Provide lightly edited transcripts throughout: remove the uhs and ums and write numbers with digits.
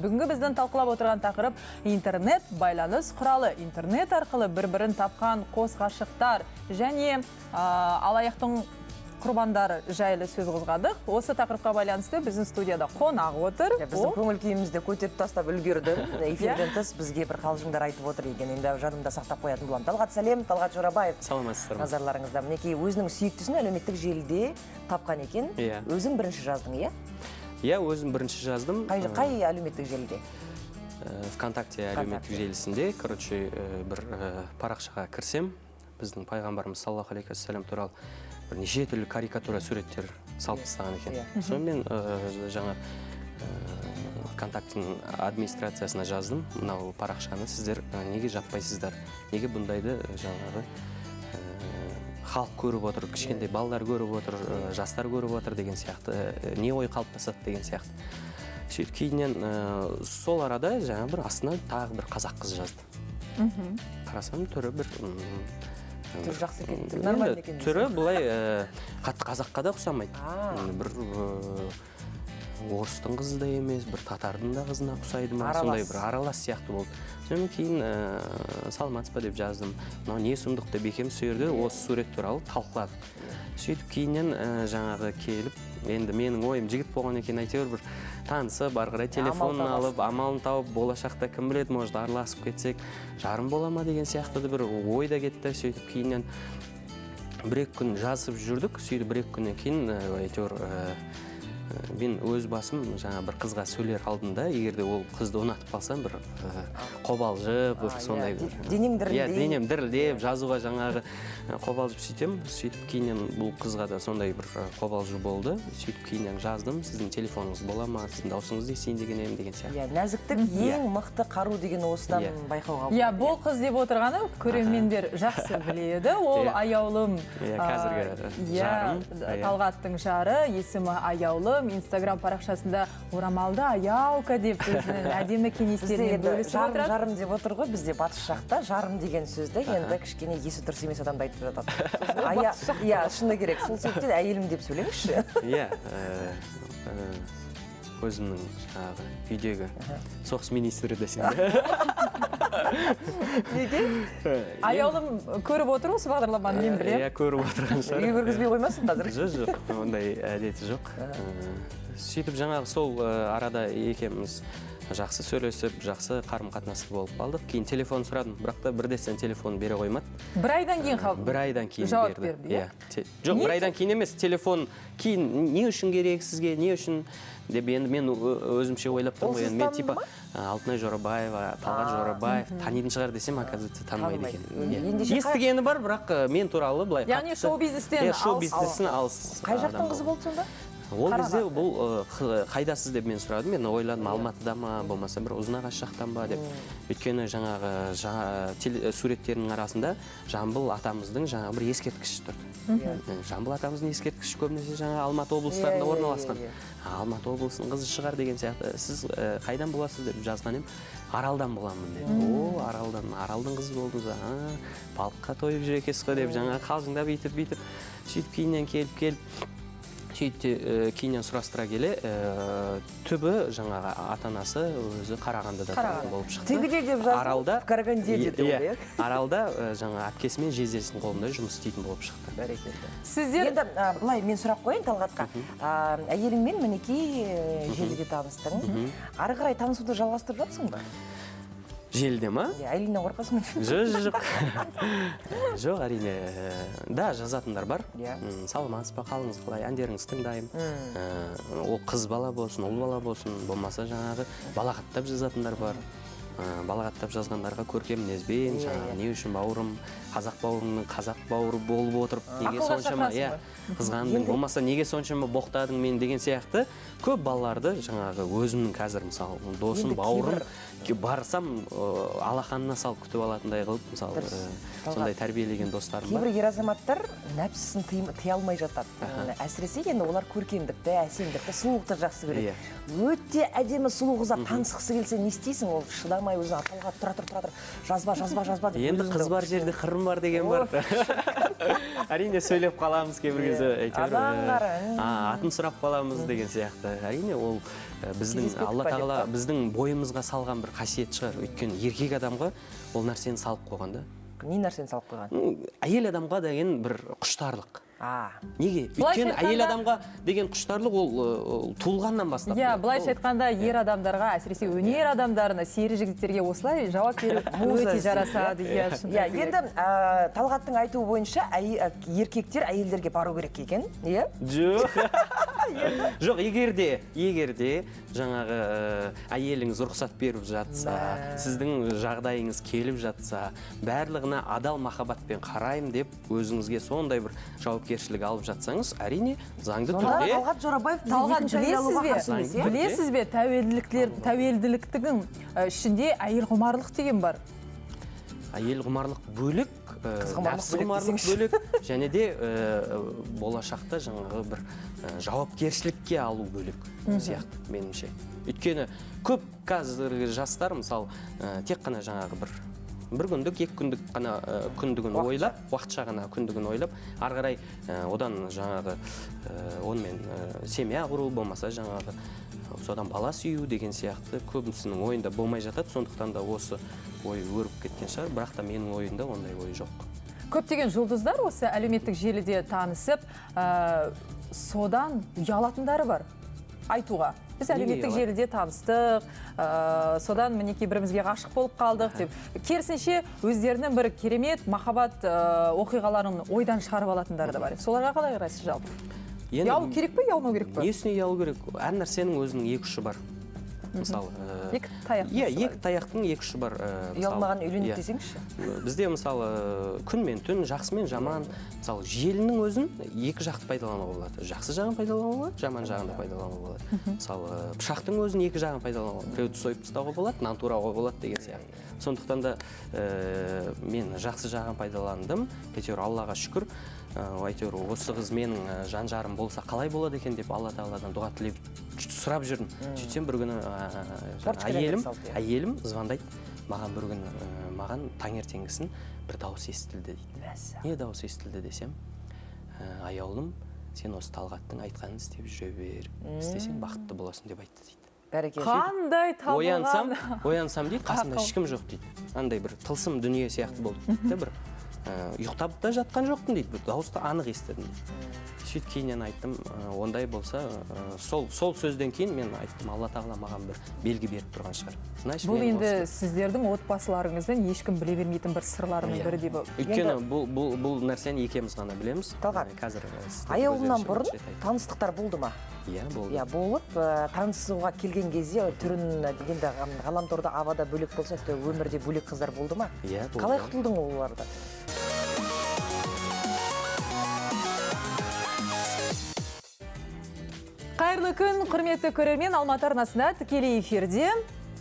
Бүгінгі біздің талқылап отырған тақырып интернет байланыс құралы. Интернет арқылы бір-бірін тапқан қос ғашықтар және алаяқтың құрбандары жайлы сөз қозғадық. Осы тақырыпқа байланысты біздің студияда қонақ отыр. Біздің көңіл күйімізді көтеріп тастап үлгерді. Эфирден тыс бізге бір қалжыңдар айтып отыр екен. Енді жадымда сақтап қоятын боламын. Талғат сәлем, Талғат Жорабаев. Саламатсыздар ма? Назарларыңызда мінекей өзінің сүйіктісін әлеуметтік желіде тапқан екен. Өзің бірінші жаздың, иә? Иә, өзім бірінші жаздым. Қай әлеуметтік желіде? ВКонтакте әлеуметтік желісінде, короче, бір парақшаға кірсем, біздің пайғамбарымыз саллаллаху алейхи вассалам туралы неше түрлі карикатура суреттер салып тастаған екен. Сонымен жаңа ВКонтактің администрациясына жаздым. Мынау парақшаны сіздер неге жаппайсыздар? Неге бұндайды жаңағы халық көріп отыр, кішкентай балалар көріп отыр, жастар көріп отыр деген сияқты, не ой қалыптасады деген сияқты. Сөйтіп кейіннен сол арада жаңа бір астына тағы бір қазақ қыз жазды. Қарасам түрі бір Түр жақсы екен, түр нормально екен. Түрі бұлай қатты қазаққа да ұқсамайды. Бір орыстың қызы да емес, бір татардың да қызына ұқсайды ма, сондай бір аралас сияқты болды. Сонымен кейін саламатсыз ба деп жаздым. Мынау не сұмдық деп екеуміз сол жерде осы сурет туралы талқыладық. Сөйтіп кейіннен жаңағы келіп, енді менің ойым жігіт болған екен, әйтеуір бір танысып, ары қарай телефонын алып, амалын тауып, болашақта кім біледі, может араласып кетсек, жарым бола ма деген сияқты бір ой да кетті. Сөйтіп кейіннен бір-екі күн жазып жүрдік. Сөйтіп бір-екі күннен кейін әйтеуір мен өз басым жаңа бір қызға сөйлер алдында, егерде ол қызды ұнатып қалсам, бір қобалжып, бір сондай денең дірілдеп, денем дірілдеп, жазуға жаңағы қобалжып сөйтем. Сөйтіп кейіннен бұл қызға да сондай бір қобалжу болды. Сөйтіп кейіннен жаздым, сіздің телефоныңыз бола ма, сіздің даусыңызды естейін деген едім деген сияқты. Нәзіктік ең мықты қару деген осыдан байқауға болады. Бұл қыз деп отырғаны көрермендер жақсы біледі. Ол аяулым, қазіргі жарым, Талғаттың жары, есімі аяулым. Инстаграм парақшасында орамалды аяука деп өзінің әдемі кеңестерімен бөлісіп отырады. Жарым деп отыр ғой, бізде батыс жақта жарым деген сөзді енді кішкене есі дұрыс емес адамды айтып жатады. Иә, шыны керек. Сол себептен әйелім деп сөйлеңізші. Иә, өзімнің жаңағы үйдегі соғыс министрі десем. Неге? Аяулым көріп отыр осы бағдарламаны, мен білем. Иә, көріп отырған шығар. Үй көргізбей қоймасын қазір? Жоқ, ондай әдеті жоқ. Сөйтіп жаңағы сол арада екеуміз жақсы сөйлесіп, жақсы қарым-қатынасты болып қалдық. Кейін телефон сұрадым, бірақ та бірден телефон бере қоймады. Бір айдан кейін қалды? Бір айдан кейін жауап берді, иә? Жоқ, бір айдан кейін емес, телефон кейін не үшін керек сізге, не үшін деп енді мен өзімше ойлап тұрмын. Мен типа Алтынай Жорабаева, Талғат Жорабаев танитын шығар десем, оказывается, танымайды екен. Естігені бар, бірақ мен туралы былай қатты. Яғни шоу-бизнестен алыс. Қай жақтың қызы болды сонда? Ол кезде бұл қайдасыз деп мен сұрадым. Мен ойладым, Алматыда ма, болмаса бір Ұзынағаш жақтан ба деп. Өйткені жаңағы суреттерінің арасында Жамбыл атамыздың жаңа бір ескерткіш тұрды. Жамбыл атамыздың ескерткіші көбінесе жаңа Алматы облыстарында орналасқан. Алматы облысының қызы шығар деген сияқты. Сіз қайдан боласыз деп жазған едім. Аралдан боламын деді. О, аралдың қызы болдыңыз. Балыққа тойып жүр екенсіз ғой деп жаңа қалжыңдап бүйтіп сөйтіп кейіннен келіп кейінен сұрастыра келе, түбі жаңағы ата-анасы өзі Қарағандыда болып шықты. Тегіде деп жазды, Караганде деді ол. Аралда жаңағы әпкесі мен жездесінің қолында жұмыс істейтін болып шықты. Бәрекелді. Сіздер... Енді, былай, мен сұрақ қойын Талғатқа. Әйеліңмен мінекей желіде таныстың. Ары қарай танысуды жалғастырып жатсың ба? Желіде ма? Әйеліңнен қорқасың ба? Жоқ. Жоқ, әрине. Да, жазатындар бар. Саламатсыз ба, қалыңыз қалай, әндеріңіз тыңдаймын. Ол қыз бала болсын, ұл бала болсын, болмаса жаңағы балағаттап жазатындар бар. Балағаттап жазғандарға көркем мінезбен, жаңағы не үшін бауырым, қазақ бауырымның қазақ бауыры болып отырып, неге соншама қызғандың, болмаса неге соншама боқтадың мен деген сияқты көп балаларды жаңағы өзімнің қазір мысалы досым, бауырым барсам алақанына салып күтіп алатындай қылып, мысалы сондай тәрбиелеген достарым бар. Кейбір ер азаматтар нәпсісін тыя алмай жатады. Әсіресе енді олар көркемдікті, әсемдікті, сұлулықты жақсы көреді. Өте әдемі сұлу қызға танысқысы келсе не істейсің? Ол шыдамай алмай өзің Талғат тұра тұр жазба деп Енді қыз бар жерде қырым бар деген бар. Әрине сөйлеп қаламыз кейбір кезде. Атын сұрап қаламыз деген сияқты. Әрине ол біздің Алла тағала біздің бойымызға салған бір қасиет шығар. Өйткені еркек адамға ол нәрсені салып қойған да. Не нәрсені салып қойған? Әйел адамға деген бір құштарлық. Неге? Былайша Өйткені әйел адамға деген құштарлық ол туылғаннан бастап. Иә, былайша айтқанда ер адамдарға, әсіресе өнер адамдарына, сері жігіттерге осылай жауап беру өте жарасады. Иә, енді Талғаттың айтуы бойынша еркектер әйелдерге бару керек екен, иә? Жоқ, егерде жаңағы әйеліңіз рұқсат беріп жатса, сіздің жағдайыңыз келіп жатса, барлығына адал махаббатпен қараймын деп өзіңізге сондай бір жауапкершілік алып жатсаңыз, әрине заңды түрде. Талғат Жорабаев білесіз бе, тәуелділіктің ішінде әйел құмарлық деген бар. Әйел құмарлық бөлек, нәпсі құмарлық бөлек, және де болашақта жаңағы бір жауапкершілікке алу бөлек сияқты, меніңше. Өйткені көп қазіргі жастар, мысалы, тек қана жаңағы бір күндік, екі күндік қана күндігін ойлап, уақытша ғана күндігін ойлап, ары қарай одан жаңағы онымен семья құру болмаса жаңағы содан бала сүю деген сияқты көбісінің ойында болмай жатады, сондықтан да осы ой өріп кеткен шығар, бірақ та менің ойымда ондай ой жоқ. Көптеген жұлдыздар осы әлеуметтік желіде танысып, содан ұялатындары бар айтуға. Біз әлеуметтік желіде таныстық, содан мінекей бірімізге ғашық болып қалдық деп. Керісінше өздерінің бір керемет махаббат оқиғаларын ойдан шығарып алатындары да бар. Соларға қалай қарайсыз жалпы? Ұялу керек пе, ұялмау керек пе? Несіне ұялу керек? Әр нәрсенің өзінің екі ұшы бар. Мысалы, екі таяқтың екі ұшы бар. Ұялмаған үйленіп десеңізші? Бізде мысалы күн мен түн, жақсы мен жаман, мысалы желінің өзін екі жақты пайдалануға болады. Жақсы жағын пайдалануға болады, жаман жағын да пайдалануға болады. Мысалы пышақтың өзін екі жағын пайдалануға, біреуді сойып тастауға болады, нан турауға болады деген сияқты. Сондықтан да мен жақсы жағын пайдаландым, әйтеуір Аллаға шүкір. Әйтеуір осы қыз менің жан-жарым болса қалай болады екен деп Алла тағаладан дұға тілеп сұрап жүрдім. Сөйтсем бір күні әйелім звондайды маған, бір күні маған таңертеңгісін бір дауыс естілді дейді. Не дауыс естілді десем, аяулым, сен осы Талғаттың айтқанын істеп жүре бер, істесең бақытты боласың деп айтты дейді. Қандай табылған? Оянсам дейді, қасында ешкім жоқ дейді. Андай бір тылсым дүние сияқты болды дейді. Бір ұйықтап та жатқан жоқпын дейді, бір дауысты анық естідім дейді. Сөйтіп кейіннен айттым, ондай болса, сол сөзден кейін мен айттым, Алла тағала маған бір белгі беріп тұрған шығар. Бұл енді сіздердің отбасыларыңыздың ешкім біле бермейтін бір сырларының бірі деп. Өйткені бұл нәрсені екеуміз ғана білеміз. Талғат, аяулымнан бұрын таныстықтар болды ма? Иә, болды. Иә, болып, танысуға келген кезде түрін енді ғаламторда авада бөлек болса, өмірде бөлек қыздар болды ма? Иә, болды. Қалай құтылдың олардан? Қайырлы күн, құрметті көрермен, Алматы арнасында тікелей эфирде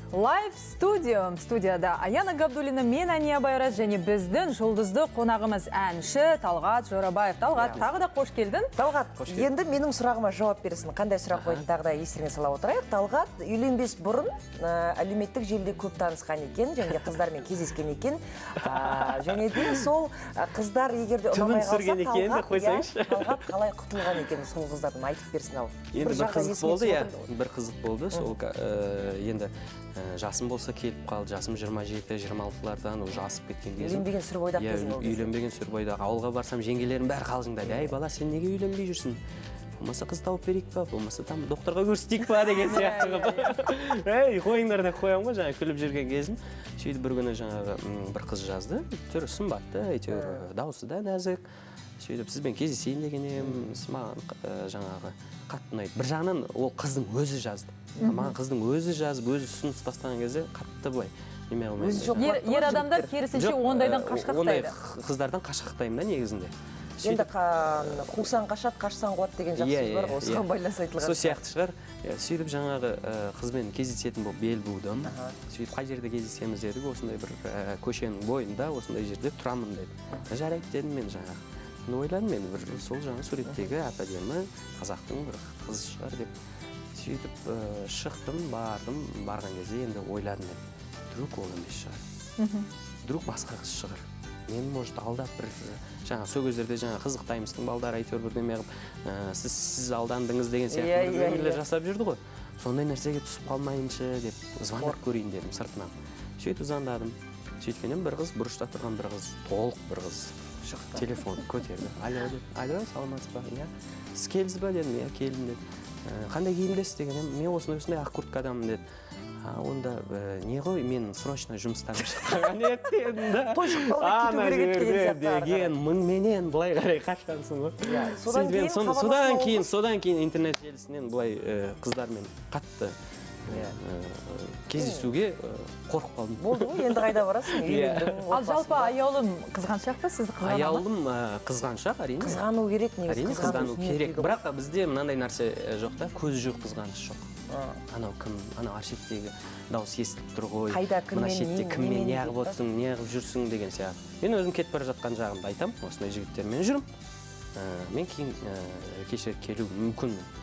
Live Studio. Студияда Аяна Габдуллина, мен Ания Байрас және біздің жұлдызды қонағымыз әнші Талғат Жорабаев. Талғат, тағы да қош келдің. Талғат, енді менің сұрағыма жауап бересің. Қандай сұрақ қойдың, тағы да естеріңе сала отырайық. Талғат үйленбес бұрын әлеуметтік желіде көп танысқан екен, және де қыздармен кездескен екен. Және де сол қыздар егерде ұнамай қалса, Талғат қалай құтылған екен сол қыздардан айтып берсін ау. Енді бір қызық болды, сол енді жасым болса келіп қалды, жасым 27-26-лардан уже асып кеткен кезім. Үйленбеген сүр бойдақ кезің ол. Үйленбеген сүр бойдақ. Ауылға барсам жеңгелерім бәрі қалжыңдайды. Әй бала, сен неге үйленбей жүрсің? Болмаса қыз тауып берейік па, болмаса там докторға көрсетейік па деген сияқты қылып. Ей, қойыңдар деп қоямын ғой, жаңа күліп жүрген кезім. Сөйтіп бір күні жаңағы бір қыз жазды, түрі сымбатты, әйтеуір дауысы да нәзік. Сөйтіп сізбен кездесейін деген едім, маған жаңағы қатты ұнайды. Bir жағынан ол қыздың өзі жазды. Маған қыздың өзі жазып, өзі ұсыныс тастаған кезде қатты былай. Ер адамдар керісінше ондайдан қашқақтайды. Ондай қыздардан қашқақтаймын да негізінде. Енді қусан қашат, қашсан қуат деген жақсы бар, осыған байланысты айтылған. Сол сияқты шығар. Сөйтіп жаңағы қызбен кездесетін болып бел будым. Сөйтіп қай жерде кездесеміз дедік, осындай бір көшенің бойында, осындай жерде тұрамын деді. Жарайды дедім мен жаңағы. Ойладым мен бір сол жаңа суреттегі әп-әдемі қазақтың бір қыз шығар деп. Сөйтіп шықтым, барған кезде енді ойладым мен. вдруг ол емес шығар, вдруг басқа қыз шығар, мені может алдап бір жаңа сол кездерде жаңа қызық таймстың балдары әйтеуір бірдеме қылып сіз алдандыңыз деген сияқты бірдеңелер жасап жүрді ғой. Сондай нәрсеге түсіп қалмайыншы деп звондап көрейін дедім сыртынан. Сөйтіп звондадым. Сөйткеннен бір қыз, бұрышта тұрған бір қыз, толық бір қыз шықты. Телефон көтерді. Алло деді. Алло, саламатсыз ба? Иә. Сіз келдіңіз ба дедім. Иә, келдім деді. Қандай киімдесіз дегенде, мен осындай ақ курткадамын деді. Онда не ғой, мен срочно жұмыстан шыққан еді да. Той шықпауға кету керек еді деген сияқты. Деген мыңменен былай қарай қашқансың ғой. Содан кейін интернет желісінен былай қыздармен қатты кездесуге қорқып қалдым. Болды ғой, енді қайда барасың? Үйлендің. Ал жалпы аяулым қызғаншақ па, сізді қызғана ма? Аяулым қызғаншақ, әрине. Қызғану керек, негізі. Әрине қызғану керек. Бірақ бізде мынандай нәрсе жоқ та, көз жоқ қызғаныш жоқ. Анау кім, анау аршеттегі дауыс естіліп тұр ғой. Қайда, мына шетте кіммен неғып отырсың, неғып жүрсің деген сияқты. Мен өзім кетіп бара жатқан жағымды айтам, осындай жігіттермен жүрім. Мен кейін кеше келу мүмкінмін.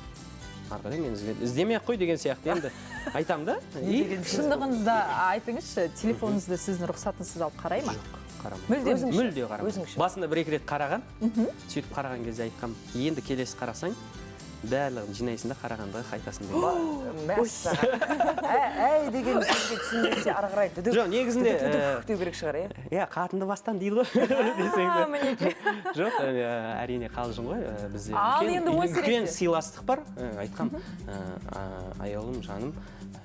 Арқадай мен іздемей-ақ қой деген сияқты енді айтам да. Шындығыңызда айтыңызшы, телефоныңызды сіздің рұқсатыңызсыз алып қарай ма? Жоқ, қарамайды. Мүлде қарамайды. Басында бір-екі рет қараған, сөйтіп қараған кезде айтқам, енді келесі қарасаң, барлығын жинайсың да қарағанды қайтасың деп. Мәссаған. Әй деген сөзге түсінбесе ары қарай дүдік. Жоқ, негізінде деу керек шығар, иә? Иә, қатынды бастан дейді ғой. Жоқ, әрине қалжың ғой. Бізде үлкен сыйластық бар. Айтқам, аяулым, жаным,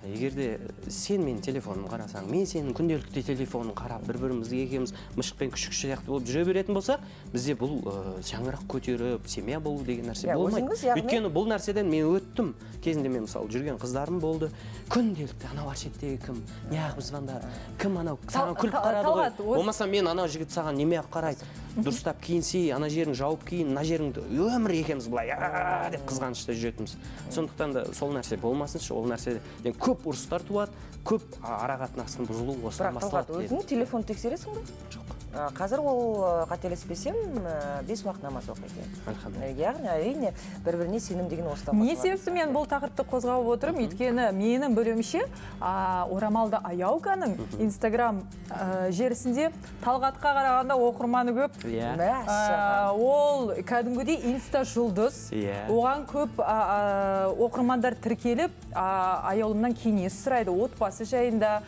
егерде сен менің телефонымды қарасаң, мен сенің күнделікті телефонын қарап, бір-бірімізге екеуміз мышықпен күшік сияқты болып жүре беретін болсақ, бізде бұл шаңырақ көтеріп, семья болу деген нәрсе болмайды. Өйткені бұл нәрседен мен өттім. Кезінде мен мысалы жүрген қыздарым болды. Күнделікті анау аршеттегі кім, неғып звондады, кім анау саған күліп қарады ғой. Болмаса мен анау жігіт саған неме ақ қарайды. Дұрыстап киінсей, ана жерін жауып киін, ана жеріңді өмір екеміз былай деп қызғанышта жүретіміз. Сондықтан да сол нәрсе болмасыншы, ол нәрседен көп ұрыстар туады, көп арақатынастың бұзылу осыдан басталады. Бірақ өзің телефон тексересің бе? Жоқ. Қазір ол қателеспесем 5 уақыт намаз оқиды. Яғни әрине бір-біріне сенім деген осыдан басталады. Не себепті мен бұл тақырыпты қозғап отырмын? Өйткені менің білуімше орамалды аяуканың инстаграм желісінде Талғатқа қарағанда оқырманы көп. Ол кәдімгідей инста жұлдыз. Оған көп оқырмандар тіркеліп, аяулымнан кеңес сұрайды, отбасы жайында,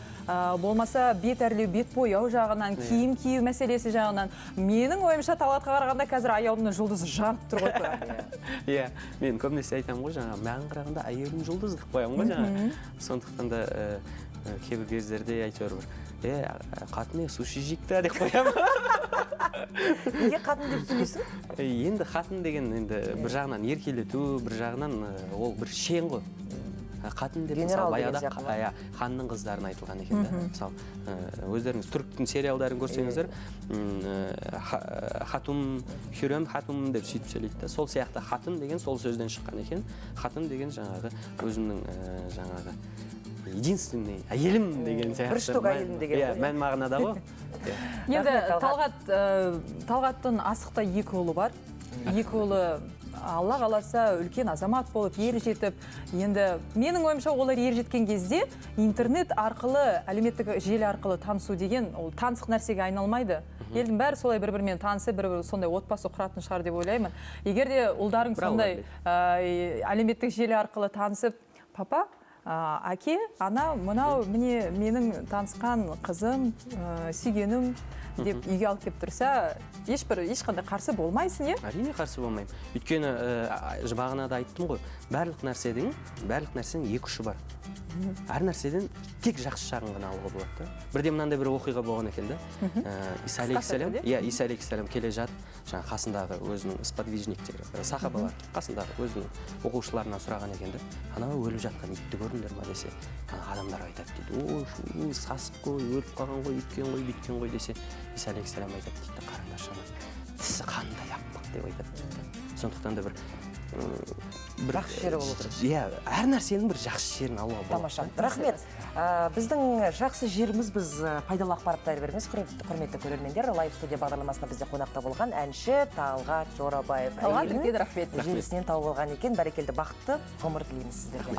болмаса бет әрлеу, бет бояу жағынан, киім кию мәселесі жағынан. Менің ойымша Талғатқа қарағанда қазір аяулымның жұлдызы жанып тұр ғой. Иә, мен көбінесе айтам ғой, жаңа маған қарағанда аяулым жұлдыз деп қоямын ғой жаңа. Сондықтан да кейбір кездерде әйтеуір бір, қатыне суши жейікті деп қоямын. Неге қатын деп сөйлесің? Енді қатын деген бір жағынан еркелету, бір жағынан ол бір шен ғой. Қатын деп мысалы баяда ханның қыздарын айтылған екен да. Мысалы өздеріңіз түріктің сериалдарын көрсеңіздер, хатум, хюрем хатум деп сөйтіп сөйлейді да. Сол сияқты хатын деген сол сөзден шыққан екен. Хатын деген жаңағы өзімнің жаңағы единственный әйелім деген сияқты. Бір штук әйелім деген. Мән мағынада ғой. Енді Талғаттың асықта 2 ұлы бар. 2 ұлы Алла қаласа үлкен азамат болып, ер жетіп, енді менің ойымша олар ер жеткен кезде интернет арқылы, әлеуметтік желі арқылы танысу деген ол танысық нәрсеге айналмайды. Елдің бәрі солай бір-бірімен танысы, бір-бірі сондай отбасы құратын шығар деп ойлаймын. Егер де ұлдарың сондай әлеуметтік желі арқылы танысып, папа, әке, ана, мынау міне менің танысқан қызым, сүйгенім деп үйге алып кеп тұрса, ешқандай қарсы болмайсың, е? Әрине қарсы болмаймын. Өйткені бағанада айттым ғой, барлық нәрсенің 2 ұшы бар. Әр нәрседен тек жақсы жағын ғана алуға болады. Бірде мынандай бір оқиға болған екен да. Иса алейхиссалам келе жатып, жаңа қасындағы өзінің сподвижниктері, сахабалар, қасындағы өзінің оқушыларына сұраған екен да. Анау өліп жатқан итті көрдіңдер ме десе, адамдар айтады дейді. Ой, сасық қой, өліп қалған ғой, үйткен ғой, бүйткен ғой десе, Иса алейхиссалам айтады дейді, қараңдаршы ана, тісі қандай аппақ деп айтады. Сондықтан да бір жақсы жері болу керек. Иә, әр нәрсенің бір жақсы жерін алуға болады. Тамаша. Рахмет. Біздің жақсы жеріміз біз пайдалы ақпараттар береміз. Құрметті көрермендер, лайв студия бағдарламасында бізде қонақта болған әнші Талғат Жорабаев. Талғат, үлкен рахмет. Желісінен тауып алған екен. Бәрекелді, бақытты ғұмыр тілейміз сіздерге.